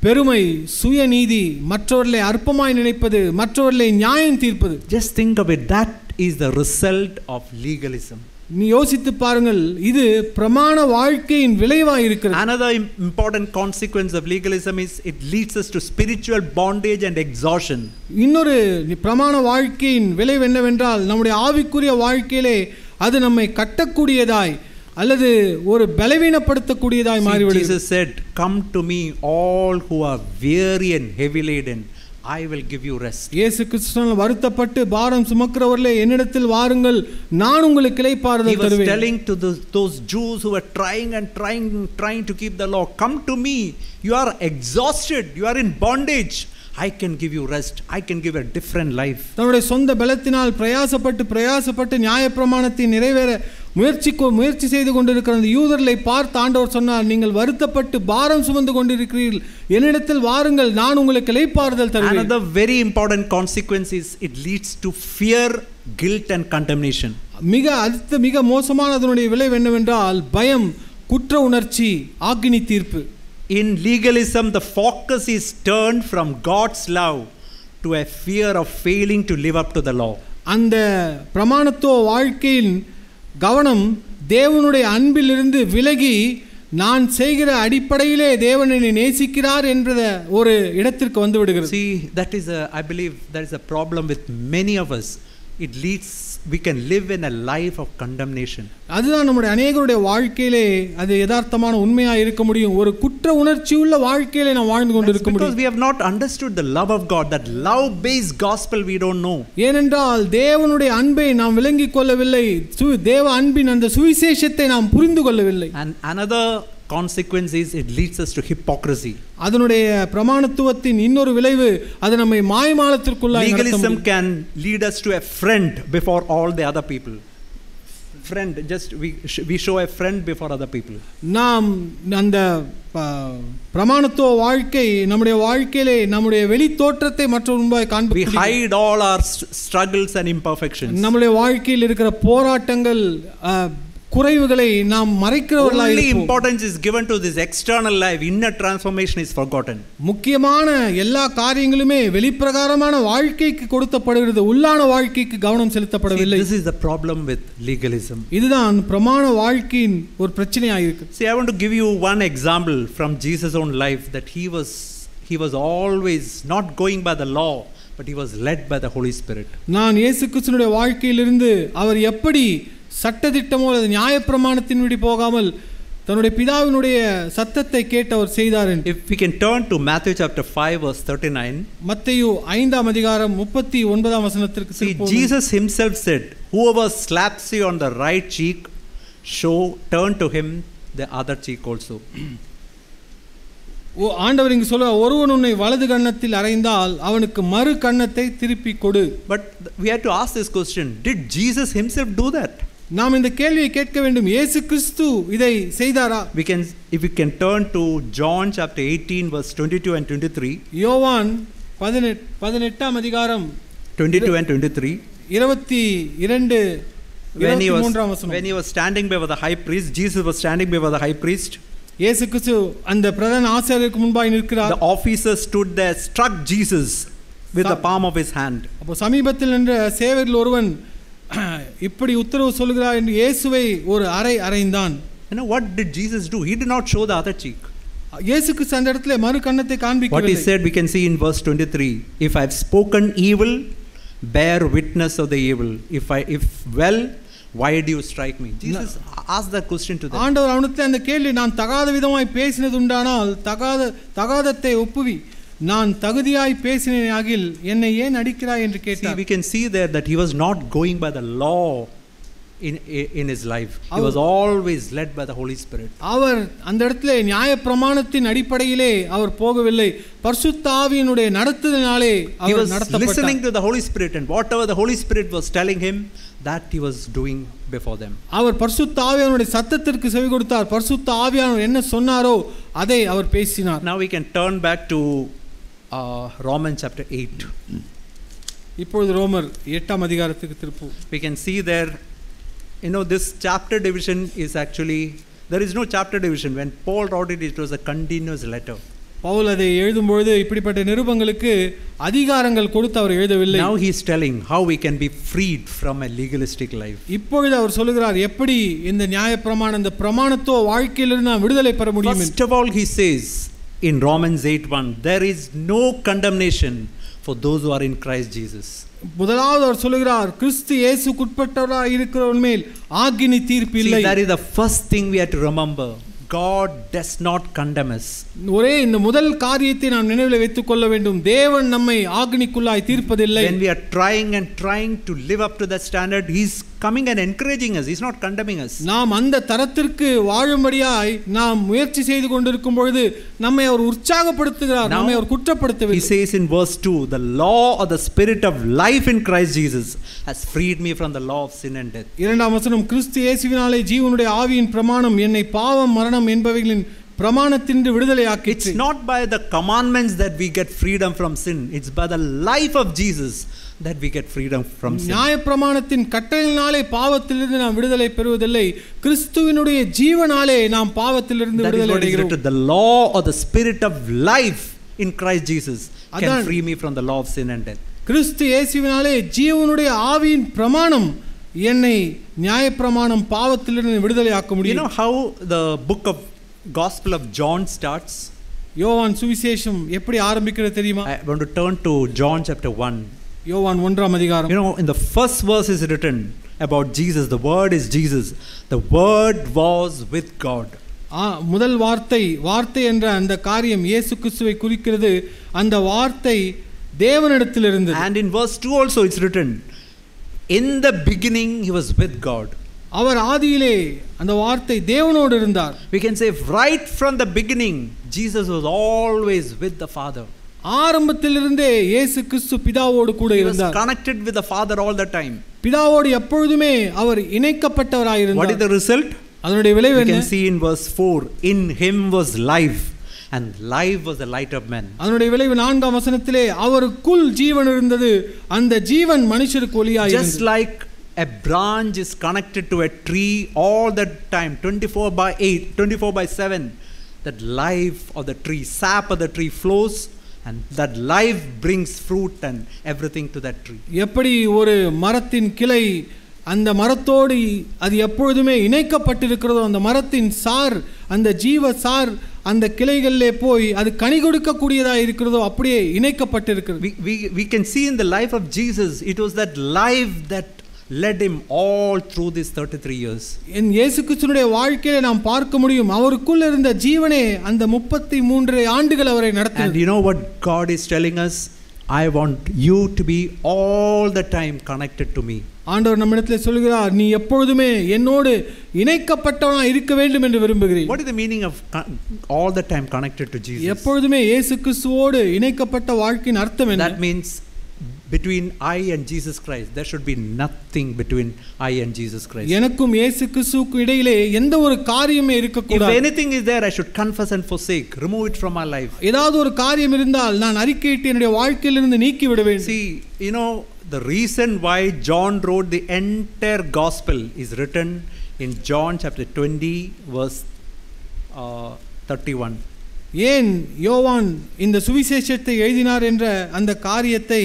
பெருமை, சுயநீதி, மற்றவர்களை அற்பமாய் நினைப்பது, மற்றவர்களை நியாயம் தீர்ப்பது. Just think of it, that is the result of legalism. நீ யோசித்து பாருங்கள், இது பிரமாண வாழ்க்கையின் விளைவாய் இருக்கிறது. Another important consequence of legalism is it leads us to spiritual bondage and exhaustion. இன்னொரு பிரமாண வாழ்க்கையின் விளைவு என்னவென்றால் நம்முடைய ஆவிக்குரிய வாழ்க்கையிலே அது நம்மை கட்டக்கூடியதாய் அல்லது ஒரு பலவீனப்படுத்தக்கூடியதாய் மாறிவிடுகிறது. Jesus said, "Come to me all who are weary and heavy laden, I will give you rest." இயேசு கிறிஸ்துவினால் வருத்தப்பட்டு பாரம் சுமக்கிறவர்களே என்னிடத்தில் வாருங்கள், நான் உங்களுக்கு இளைப்பாறுதல் தருவேன். He was telling to those Jews who were trying to keep the law, "Come to me, you are exhausted, you are in bondage, I can give you rest, I can give a different life." தன்னுடைய சொந்த பலத்தினால் பிரயாசப்பட்டு நியாயப்பிரமாணத்தை நிறைவேற முயற்சி செய்து கொண்டிருக்கிற அந்த யூதர்களை பார்த்து ஆண்டவர் சொன்னார், நீங்கள் வருத்தப்பட்டு பாரம் சுமந்து கொண்டிருக்கிறீர்கள், என்னிடத்தில் வாருங்கள், நான் உங்களுக்கு இளைப்பாறுதல் தருவேன். Another very important consequence is it leads to fear, guilt and condemnation. மிக மோசமான அதனுடைய விளைவு என்னவென்றால் பயம், குற்ற உணர்ச்சி, ஆக்கினி தீர்ப்பு. In legalism, the focus is turned from God's love to a fear of failing to live up to the law. அந்த பிரமாணத்துவ வாழ்க்கையின் கவனம் தேவனுடைய அன்பிலிருந்து விலகி நான் செய்கிற அடிப்படையிலே தேவன் என்னை நேசிக்கிறார் என்ற ஒரு இடத்திற்கு வந்து விடுகிறது. See, I believe that is a problem with many of us. It leads, we can live in a life of condemnation. அதுதான் நம்முடைய அநேகருடைய வாழ்க்கையிலே அது யதார்த்தமான உண்மையா இருக்க முடியும். ஒரு குற்ற உணர்ச்சி உள்ள வாழ்க்கையிலே நாம் வாழ்ந்து கொண்டிருக்க முடியும். Because we have not understood the love of God, that love based gospel we don't know. ஏனென்றால் தேவனுடைய அன்பை நாம் விளங்கிக் கொள்ளவில்லை, தேவ அன்பின் அந்த சுவிசேஷத்தை நாம் புரிந்து கொள்ளவில்லை. And another consequence is it leads us to hypocrisy. அதனுடைய பிரமாணத்துவத்தின் இன்னொரு விளைவு அது நம்மை மாய்மாலத்திற்குள்ளாய் நடத்தும். Legalism can lead us to a friend before all the other people. Just we show a friend before other people. நாம் அந்த பிரமாணத்துவ வாழ்க்கை நம்முடைய வாழ்க்கையிலே நம்முடைய வெளி தோற்றத்தை மற்றவர் முன்பாய் காண்பிக்கிறோம். We hide all our struggles and imperfections. நம்முடைய வாழ்க்கையில் இருக்கிற போராட்டங்கள் குறைவுகளை நாம் மறைக்கிறவர்களாய் இருப்போம். Only importance is given to this external life, inner transformation is forgotten. முக்கியமான எல்லா காரியங்களுமே வெளிப்பிரகாரமான வாழ்க்கைக்கு கொடுக்கப்படுகிறது, உள்ளான வாழ்க்கைக்கு கவனம் செலுத்தப்படவில்லை. This is the problem with legalism. இதுதான் பிரமாண வாழ்க்கையின் ஒரு பிரச்சனையாக இருக்கு. See, I want to give you one example from Jesus' own life, that he was always not going by the law, but he was led by the Holy Spirit. நான் இயேசு கிறிஸ்துவினுடைய வாழ்க்கையிலிருந்து அவர் எப்படி சட்டதிட்டமோ அல்லது நியாயப்பிரமாணத்தின்படி போகாமல் தன்னுடைய பிதாவினுடைய சத்தத்தை கேட்டு அவர் செய்தார் என்று. If we can turn to Matthew chapter 5 verse 39. மத்தேயு 5ஆம் அதிகாரம் 39ஆம் வசனத்திற்கு See, Jesus himself said, whoever slaps you on the right cheek, turn to him the other cheek also. ஆண்டவர் இங்கு சொல்ல, ஒருவன் உன்னை வலது கன்னத்தில் அறைந்தால் அவனுக்கு மறு கன்னத்தை திருப்பி கொடு. But we have to ask this question, did Jesus himself do that? நாம் இந்த கேள்வியை கேட்க வேண்டும், இயேசு கிறிஸ்து இதை செய்தாரா? If we can turn to John chapter 18 verse 22 and 23. யோவான் 18ஆம் அதிகாரம் 22 and 23. 22 23ஆம் வசனம். When he was standing before the high priest, Jesus was standing before the high priest. இயேசு கிறிஸ்து அந்த பிரதான ஆசாரியருக்கு முன்பாக நிற்கிறார். The officer stood there, struck Jesus with the palm of his hand. அப்போ சமீபத்தில் நின்ற சேவகரில் ஒருவன் இப்படி உத்தரவு சொல்கிறார் என்று இயேசுவை ஒரு அறைந்தான். You know what did Jesus do? He did not show the other cheek. இயேசு கிறிஸ்து அந்த இடத்திலே மறு கன்னத்தை காண்பிக்கவில்லை. What he said we can see in verse 23. If I have spoken evil, bear witness of the evil. If well, why do you strike me? Jesus asked that question to them. ஆண்டவர் அவனுக்கு அந்த கேள்வி, நான் தகாத விதமாய் பேசினது உண்டானால் தகாதத்தை ஒப்புவி, நான் தகுதியாய் பேசினேன் ஆகில் என்னை ஏன் அடிக்கிறாய் என்று கேட்டார். We can see there that he was not going by the law in his life. He was always led by the Holy Spirit. அவர் அந்த இடத்திலே நியாயப்பிரமாணத்தின் அடிப்படையிலே அவர் போகவில்லை, பரிசுத்த ஆவியினுடைய நடத்துதலினாலே அவர் நடத்தப்பட்டார். He was listening to the Holy Spirit, and whatever the Holy Spirit was telling him, that he was doing before them. அவர் பரிசுத்த ஆவியானவருடைய சத்தத்திற்கு செவி கொடுத்தார். பரிசுத்த ஆவியானவர் என்ன சொன்னாரோ அதை அவர் பேசினார். Now we can turn back to Romans chapter 8. இப்பொழுது ரோமர் 8ஆம் அதிகாரத்துக்கு திருப்புவோம். We can see there, this chapter division is actually, there is no chapter division. When Paul wrote it, it was a continuous letter. Pavul அதை எழுதும்போது இப்படிப்பட்ட நிருபங்களுக்கு அதிகாரங்கள் கொடுத்து அவர் எழுதவில்லை. Now he is telling how we can be freed from a legalistic life. இப்பொழுது அவர் சொல்கிறார் எப்படி இந்த நியாயப்பிரமாணம், இந்த பிரமாணத்துவ வாழ்க்கையிலிருந்து நாம் விடுதலை பெற முடியும். First of all he says in Romans 8:1, there is no condemnation for those who are in Christ Jesus. முதலாவது அவர் சொல்கிறார், கிறிஸ்து இயேசுக்குட்பட்டவராய் இருக்கிறவன் மேல் ஆக்கினை தீர்ப்பு இல்லை. That is the first thing we have to remember. God does not condemn us. ஒரே இந்த முதல் காரியத்தை நாம் நினைவில் வைத்துக் கொள்ள வேண்டும், தேவன் நம்மை ஆக்கினைக்குள்ளாய் தீர்ப்பதில்லை. When we are trying to live up to that standard, he is coming and encouraging us. He is not condemning us. நாம் அந்த தரத்திற்கு வாழும்படியாய் நாம் முயற்சி செய்து கொண்டிருக்கும் பொழுது நம்மை அவர் உற்சாகப்படுத்துகிறார், நம்மை அவர் குற்றப்படுத்தவில்லை. He says in verse 2, the law or the spirit of life in Christ Jesus has freed me from the law of sin and death. இரண்டாம் வசனம், கிறிஸ்து இயேசுவினாலே ஜீவனுடைய ஆவியின் பிரமாணம் என்னை பாவம் மரணம் என்பவைகளின் பிரமாணத்தினின்று விடுதலையாக்கிற்று. It's not by the commandments that we get freedom from sin. It's by the life of Jesus that we get freedom from sin. நியாயப்பிரமாணத்தின் கட்டளையினாலே பாவத்திலிருந்து நாம் விடுதலை பெறுவதில்லை, கிறிஸ்துவினுடைய ஜீவனாலே நாம் பாவத்திலிருந்து விடுதலை அடைகிறோம். The law or the spirit of life in Christ Jesus can free me from the law of sin and death. கிறிஸ்து இயேசுவினாலே ஜீவனுடைய ஆவியின் பிரமாணம் என்னை நியாயப்பிரமாணம் பாவத்திலிருந்து விடுதலை ஆக்க முடியும். You know how the book of Gospel of John starts? யோவான் சுவிசேஷம் எப்படி ஆரம்பிக்கிறது தெரியுமா? I want to turn to John chapter 1. யோவான் 1ஆம் அதிகாரம். In the first verse is written about Jesus. The word is Jesus. The word was with God. முதல் வார்த்தை என்ற அந்த காரியம் இயேசு கிறிஸ்துவை குறிக்கிறது. அந்த வார்த்தை தேவனிடத்தில் இருந்தது. And in verse 2 also it's written, in the beginning he was with God. அவர் ஆதியிலே அந்த வார்த்தை தேவனோடு இருந்தார். We can say right from the beginning Jesus was always with the Father. ஆரம்பத்திலிருந்தே இயேசு கிறிஸ்து பிதாவோடு கூட இருந்தார். He was connected with the Father all the time. பிதாவோடு எப்பொழுதுமே அவர் இணைக்கப்பட்டவராய் இருந்தார். What is the result? அதனுடைய விளைவு என்ன? We can see in verse 4, in him was life and life was the light of men. அதனுடைய விளைவு 4ஆம் வசனத்திலே அவருக்குள் ஜீவன் இருந்தது, அந்த ஜீவன் மனுஷருக்கு ஒளியாய் இருந்தது. Just like a branch is connected to a tree all the time, 24/8, 24/7, that life of the tree, sap of the tree flows and that life brings fruit and everything to that tree. எப்படி ஒரு மரத்தின் கிளை அந்த மரத்தோடு அது எப்பொழுதுமே இணைக்கப்பட்டிருக்கிறதோ, அந்த மரத்தின் sir, அந்த ஜீவ சார் அந்த கிளைகளிலே போய் அது கனி கொடுக்கக்கூடியதாக இருக்கிறதோ அப்படியே இணைக்கப்பட்டிருக்கிறது. We can see in the life of Jesus, it was that life that led him all through these 33 years. என் இயேசு கிறிஸ்துவினுடைய வாழ்க்கையிலே நாம் பார்க்க முடியும் அவருக்குள் இருந்த ஜீவனே அந்த 33 ஆண்டுகள் அவரை நடத்தினது. And you know what God is telling us? I want you to be all the time connected to me. ஆண்டவர் நம்மிடத்தில் சொல்கிறார் நீ எப்பொழுதுமே என்னோடு இணைக்கப்பட்டவனாய் இருக்க வேண்டும் என்று விரும்புகிறேன். What is the meaning of all the time connected to Jesus? எப்பொழுதுமே இயேசு கிறிஸ்துவோடு இணைக்கப்பட்ட வாழ்க்கையின் அர்த்தம் என்ன? That means between I and Jesus Christ there should be nothing between I and Jesus Christ. எனக்கும் இயேசு கிறிஸ்துவுக்கும் இடையிலே எந்த ஒரு காரியமே இருக்க கூடாது. If anything is there I should confess and forsake, remove it from my life. ஏதாவது ஒரு காரியம் இருந்தால் நான் அறிக்கையிட்டு என்னுடைய வாழ்க்கையிலிருந்து நீக்கி விட வேண்டும். See, you know the reason why John wrote the entire gospel is written in John chapter 20 verse 31. ஏன் யோவான் இந்த சுவிசேஷத்தை எழுதினார் என்ற அந்த காரியத்தை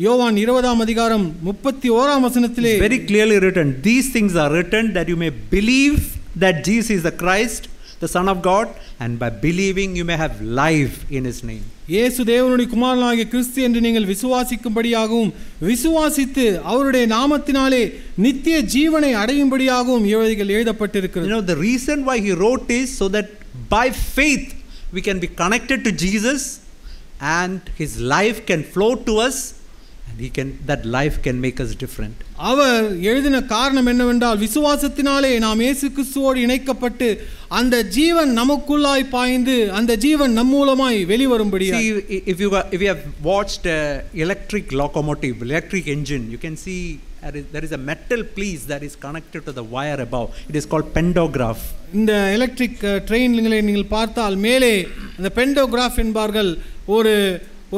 யோவான் 20ஆம் அதிகாரம் 31ஆம் வசனத்திலே very clearly written. These things are written that you may believe that Jesus is the Christ, the Son of God, and by believing you may have life in his name. இயேசு தேவனுடைய குமாரனாகிய கிறிஸ்து என்று நீங்கள் விசுவாசிக்கும்படியாகவும் விசுவாசித்து அவருடைய நாமத்தினாலே நித்திய ஜீவனை அடையும்படியாகவும் இவைகள் எழுதப்பட்டிருக்கிறது. You know the reason why he wrote is so that by faith we can be connected to Jesus and his life can flow to us and that life can make us different. அவர் எழுதின காரணம் என்னவென்றால் விசுவாசத்தினாலே நாம் இயேசு கிறிஸ்துவோடு இணைக்கப்பட்டு அந்த ஜீவன் நமக்குள்ளாய் பாய்ந்து அந்த ஜீவன் நம் மூலமாய் வெளிவரும்படியாக. See, if you have watched electric locomotive, electric engine, you can see there is a metal piece that is connected to the wire above. It is called pantograph. இந்த எலக்ட்ரிக் ட்ரெயின்களை நீங்கள் பார்த்தால் மேலே அந்த பெண்டோகிராஃப் என்பார்கள்.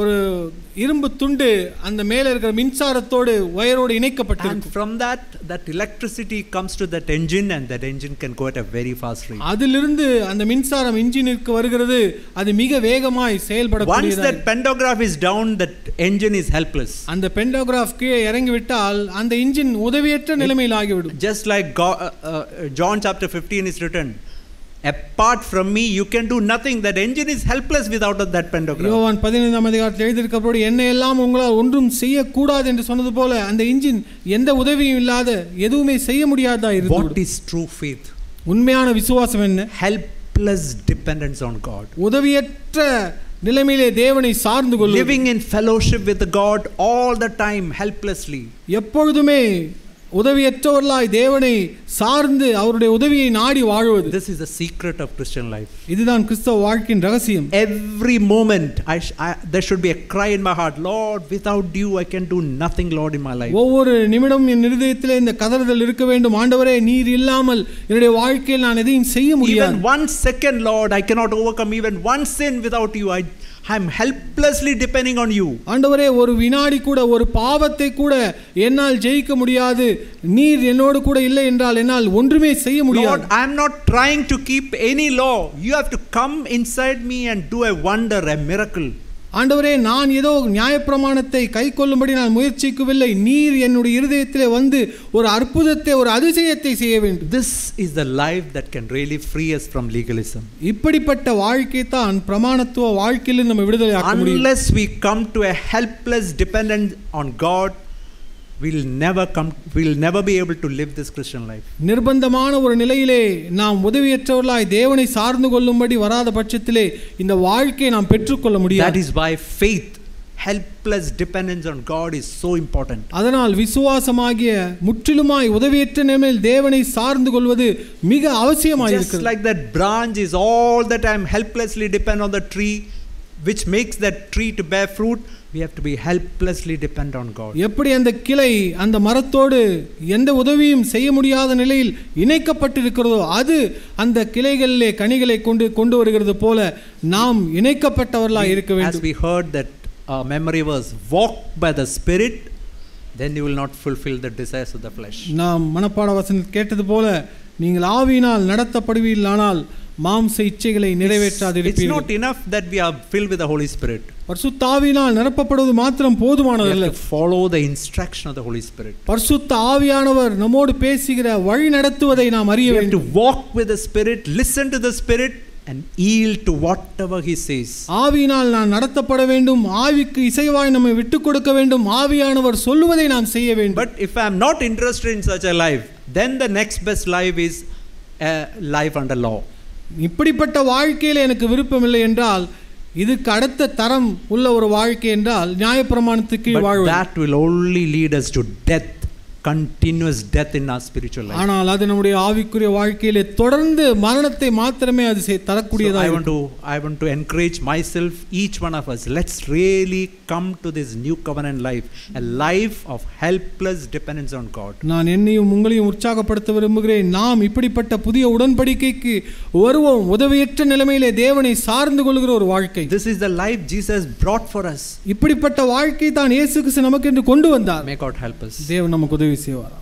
ஒரு இரும்பு துண்டு அந்த மேலே இருக்கிற மின்சாரத்தோடு வயரோடு இணைக்கப்பட்டிருக்கும். And from that electricity comes to that engine and that engine can go at a very fast rate. அதிலிருந்து அந்த மின்சாரம் இன்ஜினுக்கு வருகிறது, அது மிக வேகமாய் செயல்படக்கூடியது. Once that pantograph is down, that engine is helpless. அந்த பெண்டோகிராஃப் கீழே இறங்கி விட்டால் அந்த இன்ஜின் உதவியற்ற நிலைமையில் ஆகிவிடும். Just like John chapter 15 is written, apart from me you can do nothing. That engine is helpless without that pantograph. யோவான் 15ஆம் அதிகாரத்தில் எழுதியிருக்கிறபடி என்னை எல்லாம் உங்களால் ஒன்றும் செய்ய கூடாது என்று சொன்னது போல அந்த இன்ஜின் எந்த உதவியும் இல்லாத எதுவுமே செய்ய முடியாததா இருந்தது. What is true faith? உண்மையான விசுவாசம் என்ன? Helpless dependence on God. உதவியற்ற நிலைமையிலே தேவனை சார்ந்து கொள்ளுவது. Living in fellowship with God all the time helplessly. எப்பொழுதுமே உதவியற்றவர்களாய் தேவனை சார்ந்து அவருடைய உதவியை நாடி வாழ்வது. This is the secret of Christian life. இதுதான் கிறிஸ்தவ வாழ்க்கையின் ரகசியம். Every moment there should be a cry in my heart, Lord, without you I can do nothing, Lord, in my life. ஒவ்வொரு நிமிடம் என் இருதயத்திலே இந்த கதறுதல் இருக்க வேண்டும், ஆண்டவரே நீர் இல்லாமல் என்னுடைய வாழ்க்கையில் நான் எதையும் செய்ய முடியாது. Even 1 second, Lord, I cannot overcome even one sin without you. I am helplessly depending on you. ஆண்டவரே ஒரு வினாடி கூட ஒரு பாவத்தை கூட என்னால் ஜெயிக்க முடியாது, நீர் என்னோடு கூட இல்லை என்றால் என்னால் ஒன்றுமே செய்ய முடியாது. Lord, I am not trying to keep any law. You have to come inside me and do a wonder, a miracle. ஆண்டவரே நான் ஏதோ நியாயப்பிரமாணத்தை கைக்கொள்ளும்படி நான் முயற்சிக்கவில்லை, நீர் என்னுடைய இருதயத்திலே வந்து ஒரு அற்புதத்தை ஒரு அதிசயத்தை செய்ய வேண்டும். This is the life that can really free us from legalism. இப்படிப்பட்ட வாழ்க்கை தான் பிரமாணத்துவ வாழ்க்கையிலிருந்து நம்ம விடுதலையாக்க முடியும். Unless we come to a helpless dependence on God, we'll never be able to live this Christian life. நிர்பந்தமான ஒரு நிலையிலே நாம் உதவியற்றவர்களாய் தேவனை சார்ந்து கொள்ளும்படி வராத பட்சத்திலே இந்த வாழ்க்கையை நாம் பெற்றுக்கொள்ள முடியாது. That is why faith, helpless dependence on God is so important. அதனால் விசுவாசமாகிய முற்றிலுமாய் உதவியற்ற நிலையில் தேவனை சார்ந்து கொள்வது மிக அவசியமாய் இருக்கிறது. Just like that branch is all the time helplessly depend on the tree, which makes that tree to bear fruit, we have to be helplessly depend on God. எப்படி அந்த கிளை அந்த மரத்தோடு எந்த உதவியும் செய்ய முடியாத நிலையில் இணைக்கப்பட்டிருக்கிறதோ அது அந்த கிளைகளிலே கனிகளை கொண்டு வருகிறது போல நாம் இணைக்கப்பட்டவர்களாய் இருக்க வேண்டும். As we heard that memory verse, walk by the Spirit, then you will not fulfill the desires of the flesh. நாம் மனப்பாட வசனம் கேட்டது போல நீங்கள் ஆவியினால் நடத்தப்படுவீர்களானால் மாம்ச இச்சைகளை நிறைவேற்றாதிருப்பீர்கள். It's not enough that we are filled with the Holy Spirit. பரிசுத்த ஆவியினால் நிரப்பப்படுவது மாத்திரம் போதுமானதல்ல. We have to follow the instruction of the Holy Spirit. பரிசுத்த ஆவியானவர் நம்மோடு பேசுகிற வழி நடத்துவதை நாம் அறிய வேண்டும். We have to walk with the Spirit, listen to the Spirit and yield to whatever he says. ஆவியினால் நான் நடத்தப்பட வேண்டும், ஆவிக்கு இசைவாய் நம்மை விட்டுக் கொடுக்க வேண்டும், ஆவியானவர் சொல்லுவதை நாம் செய்ய வேண்டும். But if I am not interested in such a life, then the next best life is a life under law. இப்படிப்பட்ட வாழ்க்கையில் எனக்கு விருப்பம் இல்லை என்றால் இதுக்கு அடுத்த தரம் உள்ள ஒரு வாழ்க்கை என்றால் நியாயப்பிரமாணத்துக்கு வாழ்வது. That will only lead us to death, continuous death in our spiritual life. ஆனால் அது நம்முடைய ஆவிக்குரிய வாழ்க்கையிலே தொடர்ந்து மரணத்தை மாத்திரமே அது தரக்கூடியதாக இருக்கும். I want to encourage myself, each one of us, let's really come to this new covenant life, a life of helpless dependence on God. நான் என்னையும் உங்களையும் உற்சாகப்படுத்த விரும்புகிறேன். நாம் இப்படிப்பட்ட புதிய உடன்படிக்கைக்கு வருவோம், உதவியற்ற நிலைமையிலே தேவனை சார்ந்து கொள்கிற ஒரு வாழ்க்கை. This is the life Jesus brought for us. இப்படிப்பட்ட வாழ்க்கை தான் இயேசு கிறிஸ்து நமக்கு என்று கொண்டு வந்தார். May God help us. தேவன் நமக்கு உதவி செய்வார்.